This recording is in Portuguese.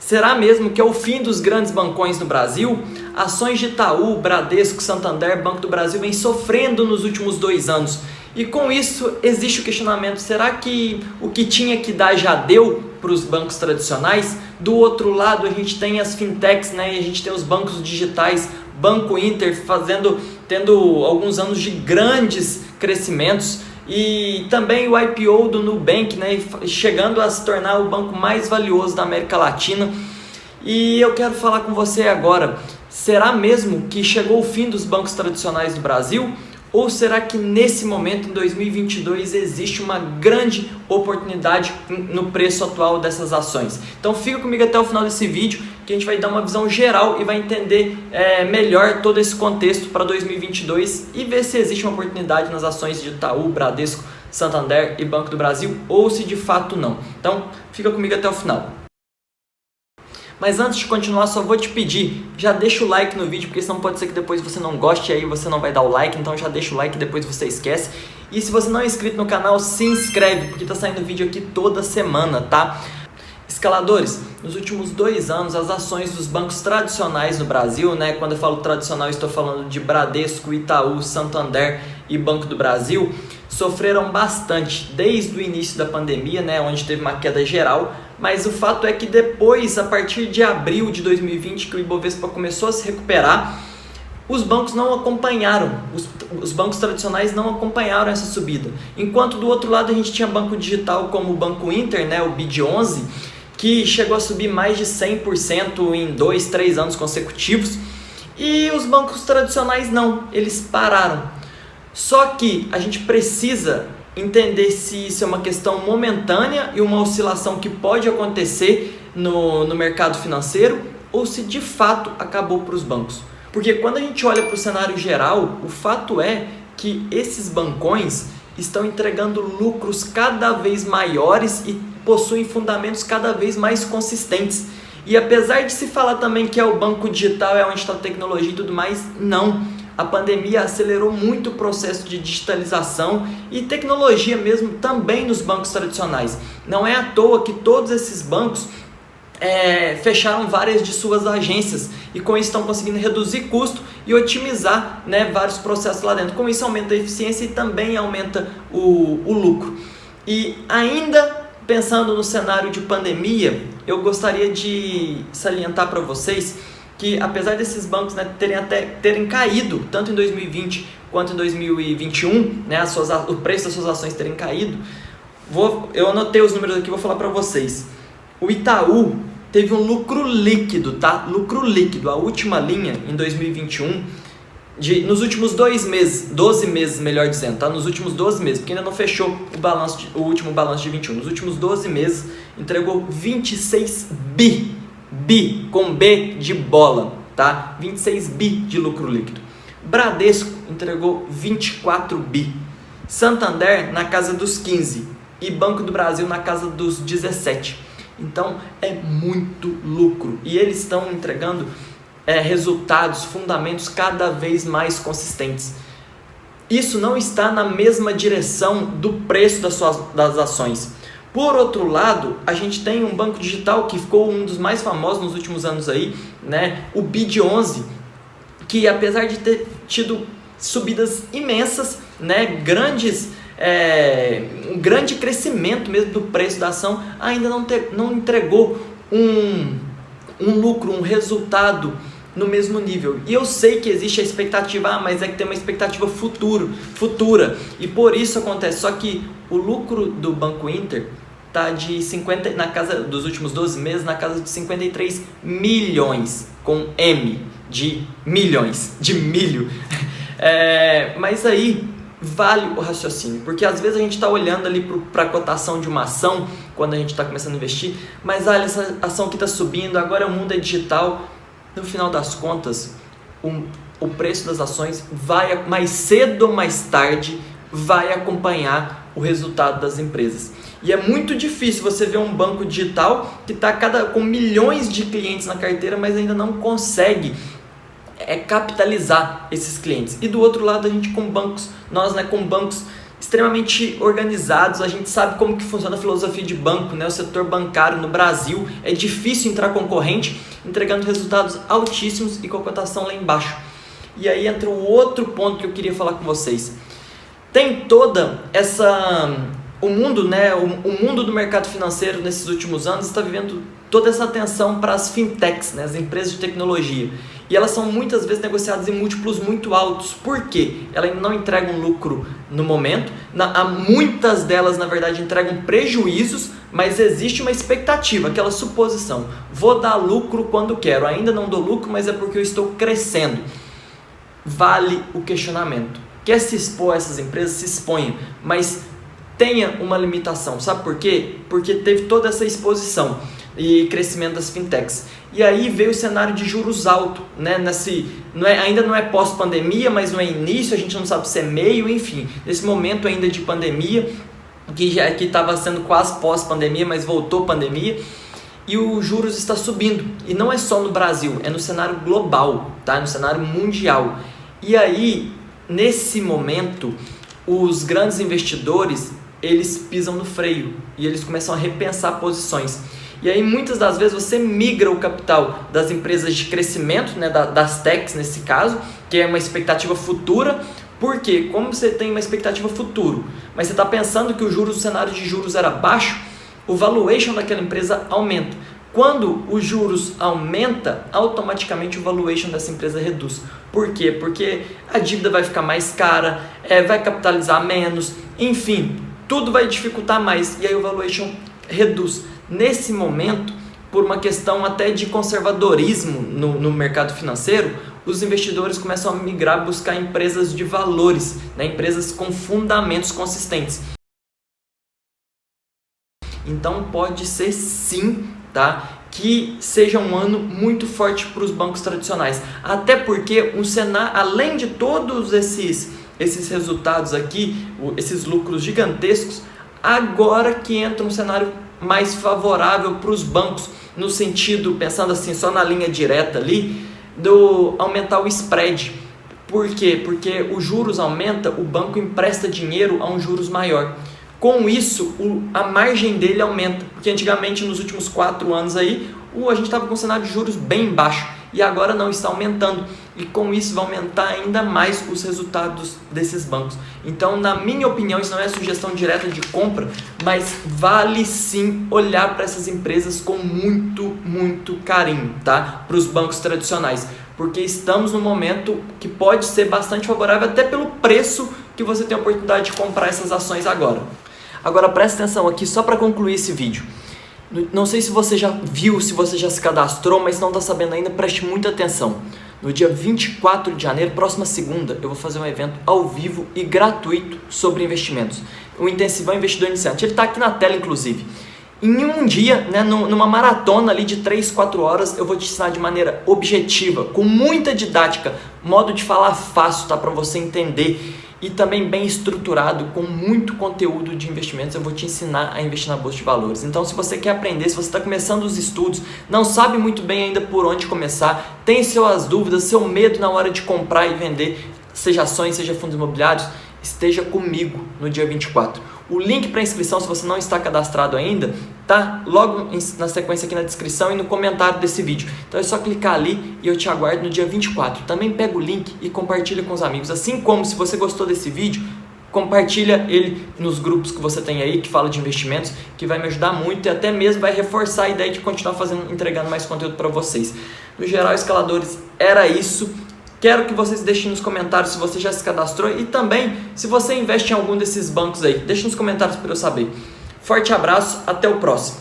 Será mesmo que é o fim dos grandes bancões no Brasil? Ações de Itaú, Bradesco, Santander, Banco do Brasil vem sofrendo nos últimos 2 anos. E com isso existe o questionamento, será que o que tinha que dar já deu para os bancos tradicionais? Do outro lado a gente tem as fintechs, né? E a gente tem os bancos digitais, Banco Inter tendo alguns anos de grandes crescimentos. E também o IPO do Nubank, né, chegando a se tornar o banco mais valioso da América Latina. E eu quero falar com você agora, será mesmo que chegou o fim dos bancos tradicionais do Brasil? Ou será que nesse momento, em 2022, existe uma grande oportunidade no preço atual dessas ações? Então fica comigo até o final desse vídeo, que a gente vai dar uma visão geral e vai entender melhor todo esse contexto para 2022 e ver se existe uma oportunidade nas ações de Itaú, Bradesco, Santander e Banco do Brasil, ou se de fato não. Então fica comigo até o final. Mas antes de continuar, só vou te pedir, já deixa o like no vídeo, porque senão pode ser que depois você não goste e aí você não vai dar o like, então já deixa o like e depois você esquece. E se você não é inscrito no canal, se inscreve, porque tá saindo vídeo aqui toda semana, tá? Escaladores, nos últimos 2 anos, as ações dos bancos tradicionais no Brasil, né? Quando eu falo tradicional, estou falando de Bradesco, Itaú, Santander e Banco do Brasil, sofreram bastante desde o início da pandemia, né? Onde teve uma queda geral. Mas o fato é que depois, a partir de abril de 2020, que o Ibovespa começou a se recuperar, os bancos não acompanharam, os bancos tradicionais não acompanharam essa subida. Enquanto do outro lado a gente tinha banco digital como o Banco Inter, né, o BID11, que chegou a subir mais de 100% em 2, 3 anos consecutivos, e os bancos tradicionais não, eles pararam. Só que a gente precisa entender se isso é uma questão momentânea e uma oscilação que pode acontecer no mercado financeiro, ou se de fato acabou para os bancos. Porque quando a gente olha para o cenário geral, o fato é que esses bancões estão entregando lucros cada vez maiores e possuem fundamentos cada vez mais consistentes. E apesar de se falar também que é o banco digital, é onde está a tecnologia e tudo mais, não. A pandemia acelerou muito o processo de digitalização e tecnologia mesmo também nos bancos tradicionais. Não é à toa que todos esses bancos fecharam várias de suas agências e com isso estão conseguindo reduzir custo e otimizar, né, vários processos lá dentro. Com isso aumenta a eficiência e também aumenta o lucro. E ainda pensando no cenário de pandemia, eu gostaria de salientar para vocês que apesar desses bancos, né, terem caído tanto em 2020 quanto em 2021, né, o preço das suas ações terem caído, eu anotei os números aqui e vou falar para vocês. O Itaú teve um lucro líquido, tá? Lucro líquido, a última linha em 2021, nos últimos 12 meses, melhor dizendo, tá? Nos últimos 12 meses, porque ainda não fechou o último balanço de 21. Nos últimos 12 meses entregou 26 bi, com B de bola, tá? 26 bi de lucro líquido. Bradesco entregou 24 bi. Santander na casa dos 15 e Banco do Brasil na casa dos 17. Então é muito lucro e eles estão entregando resultados, fundamentos cada vez mais consistentes. Isso não está na mesma direção do preço das ações. Por outro lado, a gente tem um banco digital que ficou um dos mais famosos nos últimos anos aí, né? O BID11, que apesar de ter tido subidas imensas, né? Um grande crescimento mesmo do preço da ação, ainda não entregou um lucro, um resultado no mesmo nível. E eu sei que existe a expectativa, mas é que tem uma expectativa futura, e por isso acontece. Só que o lucro do Banco Inter está na casa dos últimos 12 meses, na casa de 53 milhões, com M de milhões, de milho. Mas aí vale o raciocínio, porque às vezes a gente está olhando ali para a cotação de uma ação, quando a gente está começando a investir, mas olha, essa ação que está subindo, agora o mundo é digital. No final das contas, o preço das ações vai, mais cedo ou mais tarde, vai acompanhar o resultado das empresas. E é muito difícil você ver um banco digital que está com milhões de clientes na carteira, mas ainda não consegue capitalizar esses clientes. E do outro lado, a gente com bancos extremamente organizados, a gente sabe como que funciona a filosofia de banco, né? O setor bancário no Brasil é difícil entrar concorrente, entregando resultados altíssimos e com a cotação lá embaixo. E aí entra um outro ponto que eu queria falar com vocês. Tem toda essa... O mundo, né? O mundo do mercado financeiro nesses últimos anos está vivendo toda essa atenção para as fintechs, né? As empresas de tecnologia. E elas são muitas vezes negociadas em múltiplos muito altos. Por quê? Elas não entregam lucro no momento. Muitas delas, na verdade, entregam prejuízos, mas existe uma expectativa, aquela suposição. Vou dar lucro quando quero. Ainda não dou lucro, mas é porque eu estou crescendo. Vale o questionamento. Quer se expor a essas empresas? Se exponha. Mas tenha uma limitação. Sabe por quê? Porque teve toda essa exposição e crescimento das fintechs. E aí veio o cenário de juros alto, né? Ainda não é pós-pandemia, mas não é início, a gente não sabe se é meio, enfim. Nesse momento ainda de pandemia, que estava sendo quase pós-pandemia, mas voltou pandemia, e o juros está subindo. E não é só no Brasil, é no cenário global, tá? No cenário mundial. E aí, nesse momento, os grandes investidores, eles pisam no freio e eles começam a repensar posições. E aí muitas das vezes você migra o capital das empresas de crescimento, né, das techs nesse caso, que é uma expectativa futura. Porque como você tem uma expectativa futuro, mas você está pensando que o cenário de juros era baixo, o valuation daquela empresa aumenta. Quando os juros aumenta, automaticamente o valuation dessa empresa reduz. Por quê? Porque a dívida vai ficar mais cara, vai capitalizar menos, enfim, tudo vai dificultar mais e aí o valuation reduz. Nesse momento, por uma questão até de conservadorismo no mercado financeiro, os investidores começam a migrar, buscar empresas de valores, né? Empresas com fundamentos consistentes. Então pode ser sim, tá? Que seja um ano muito forte para os bancos tradicionais. Até porque além de todos esses resultados aqui, esses lucros gigantescos, agora que entra um cenário mais favorável para os bancos, no sentido, pensando assim, só na linha direta ali, do aumentar o spread. Por quê? Porque os juros aumenta, o banco empresta dinheiro a um juros maior. Com isso, a margem dele aumenta, porque antigamente, nos últimos 4 anos aí, a gente estava com um cenário de juros bem baixo, e agora não, está aumentando, e com isso vai aumentar ainda mais os resultados desses bancos. Então, na minha opinião, isso não é sugestão direta de compra, mas vale sim olhar para essas empresas com muito carinho, tá? Para os bancos tradicionais, porque estamos num momento que pode ser bastante favorável, até pelo preço que você tem a oportunidade de comprar essas ações agora. Agora presta atenção aqui, só para concluir esse vídeo. Não sei se você já viu, se você já se cadastrou, mas se não está sabendo ainda, preste muita atenção. No dia 24 de janeiro, próxima segunda, eu vou fazer um evento ao vivo e gratuito sobre investimentos. O Intensivão Investidor Iniciante. Ele está aqui na tela, inclusive. Em um dia, né, numa maratona ali de 3-4 horas, eu vou te ensinar de maneira objetiva, com muita didática, modo de falar fácil, tá, para você entender, e também bem estruturado, com muito conteúdo de investimentos. Eu vou te ensinar a investir na Bolsa de Valores. Então, se você quer aprender, se você está começando os estudos, não sabe muito bem ainda por onde começar, tem suas dúvidas, seu medo na hora de comprar e vender, seja ações, seja fundos imobiliários, esteja comigo no dia 24. O link para inscrição, se você não está cadastrado ainda, tá logo na sequência aqui na descrição e no comentário desse vídeo. Então é só clicar ali e eu te aguardo no dia 24. Também pega o link e compartilha com os amigos. Assim como, se você gostou desse vídeo, compartilha ele nos grupos que você tem aí, que fala de investimentos, que vai me ajudar muito e até mesmo vai reforçar a ideia de continuar entregando mais conteúdo para vocês. No geral, escaladores, era isso. Quero que vocês deixem nos comentários se você já se cadastrou e também se você investe em algum desses bancos aí. Deixe nos comentários para eu saber. Forte abraço, até o próximo.